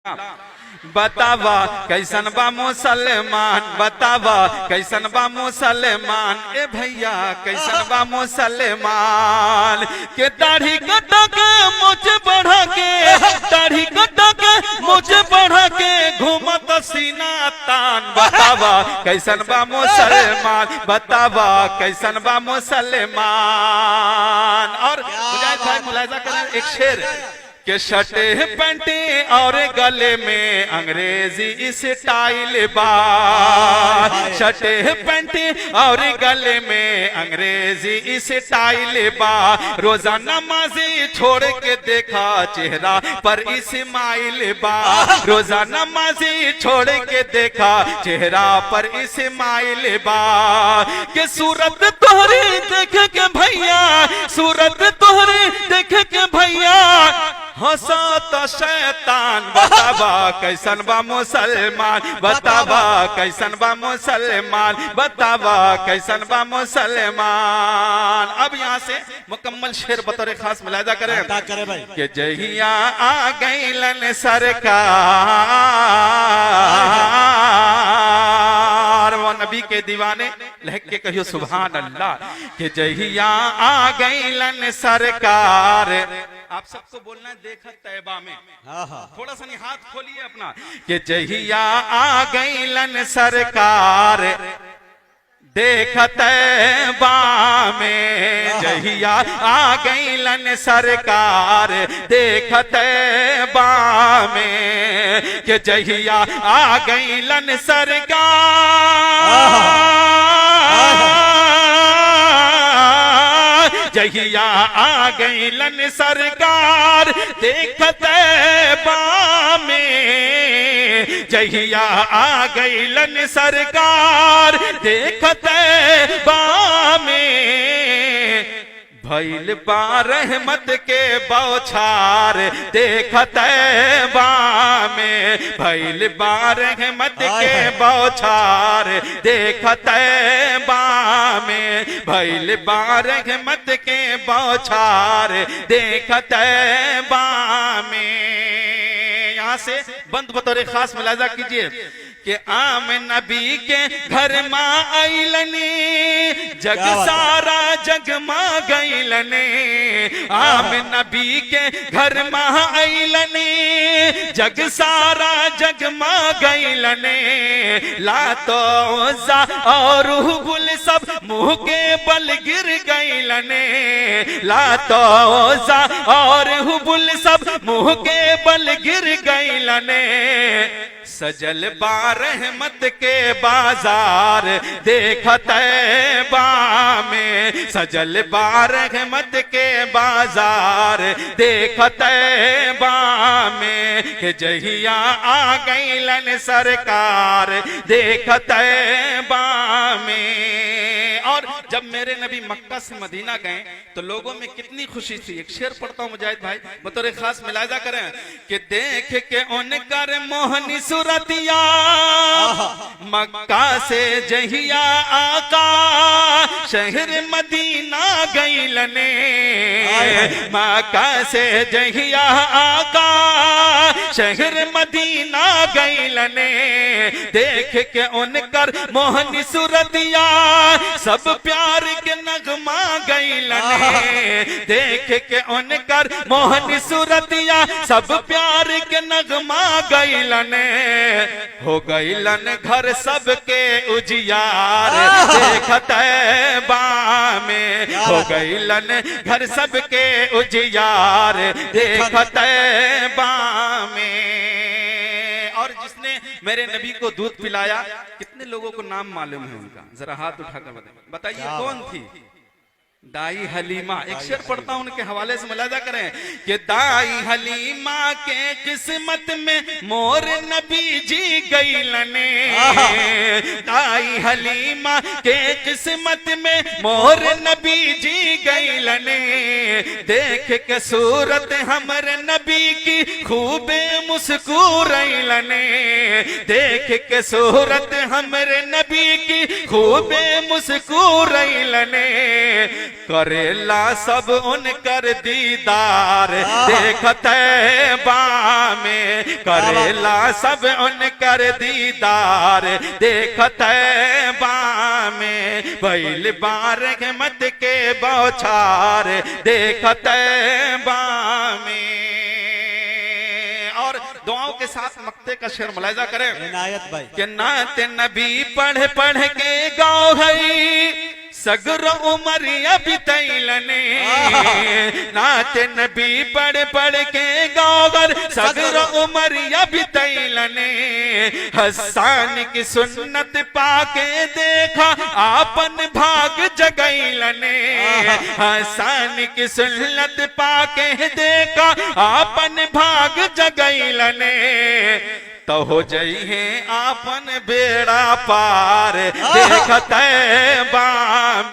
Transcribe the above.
बतावा कैसन बा मुसलमान, बतावा कैसन बा मुसलमान, ए भैया कैसन बा मुसलमान के दाढ़ी कटा के मुझ बढ़ा के, दाढ़ी कटा के मुझ बढ़ा के घूमत सीना तान। बतावा कैसन बा मुसलमान, बतावा कैसन बा मुसलमान। और मुजाहिद भाई मुलाहिजा करें एक शेर के शर्टे पैंटे और गले में अंग्रेजी स्टाइल बा, शर्टे पैंटे और गले में अंग्रेजी स्टाइल बा। रोजा नमाज़ी छोड़ के देखा चेहरा पर इस्माइल बा, रोजा नमाज़ी छोड़ के देखा चेहरा पर इस्माइल बा। के सूरत तोहरी देख के भैया, सूरत तोहरी देख के भैया हंसा तो शैतान। बतावा कैसन बा मुसलमान, बतावा कैसन बा मुसलमान, बतावा कैसन बा मुसलमान। अब यहाँ से मुकम्मल शेर बतौर खास मुलाहिजा करें भाई कि जहिया आ गईलन सरकार, वो नबी के दीवाने लहक के कहियो सुभान अल्लाह। कि जहिया आ गईलन सरकार, आप सबको बोलना है देखा तैबा में, थोड़ा सा नहीं हाथ खोलिए अपना। कि जहिया आ गईलन सरकार देखा तैबा में, जहिया आ गईलन सरकार देखा तैबा में। कि जहिया आ गईलन सरकार, जहिया आ गईलन सरकार देखत तैबा में, जहिया आ गईलन सरकार देखत तैबा में। भइल बा रहमत के बौछार देखत तैबा में, भइल बा रहमत के बौछार देखत तैबा में, भइल बा रहमत के बौछार देखत तैबा में। यहाँ से बंद बतौर खास मुलाहिजा कीजिए कि आम नबी के घर माँ आइलने जग सारा जगमा गईलने, आम नबी के घर माँ आइलने जग सारा जगमा गईलने। लातो उज़्ज़ा और हुबुल सब मुँह के बल गिर गईलने, लातो उज़्ज़ा और हुबुल सब मुँह के बल गिर गईलने। सजल बा रहमत के बाजार देखत तैबा में, सजल बा रहमत के बाजार देखत तैबा में। कि जहिया आ गईलन सरकार देखत तैबा में। और जब मेरे नबी मक्का से मदीना गए तो लोगों में कितनी खुशी थी। एक शेर पढ़ता हूँ मुजाहिद भाई बतौर खास मुलाहिजा करें कि देख के उनकर मोहनी सूरतिया मक्का से जहिया आका शहर मदीना गईलने, मक्का से जहिया आका शहर मदीना गईलने। देख के उनकर मोहनी सूरतिया सब प्यार के नगमा गईलने, देख के उनकर मोहनी सूरतिया सब प्यार के नगमा गईलने। हो गईलन घर सबके उजियार देखत तैबा में, हो गईलन घर सबके उजियार देखत तैबा में। और जिसने मेरे नबी को दूध पिलाया, कितने लोगों को नाम मालूम है उनका? जरा हाथ उठाकर बताइए कौन थी? दाई हलीमा। एक शेर पढ़ता हूं उनके हवाले से मुलाहिजा करें कि दाई हलीमा के किस्मत में मोर नबी जी गईलने, दाई हलीमा के किस्मत में मोर नबी जी गईलने। देख के सूरत हमरे नबी की खूबे मुस्कुराइलने, देख के सूरत हमरे नबी की खूबे मुस्कुराइलने। करेला सब उनकर दीदार देखते बामे, करेला सब उनकर दीदार देखते बामे, भइल बार रहमत के बौछार देखते बामे। और दुआओं के साथ मक्ते का शेर मुलाहिजा करें इनायत भाई कि नात नबी पढ़ पढ़ के गाओ है सगर उमरिया बितैलने, नात नबी पढ़ पढ़ के गाओ सगर उमरिया बितैलने, हसन की सुन्नत पाके देखा आपन भाग जगैलने, हसन की सुन्नत पाके देखा आपन भाग जगैलने, तो हो जई है आपन बेड़ा पार देखते बाम।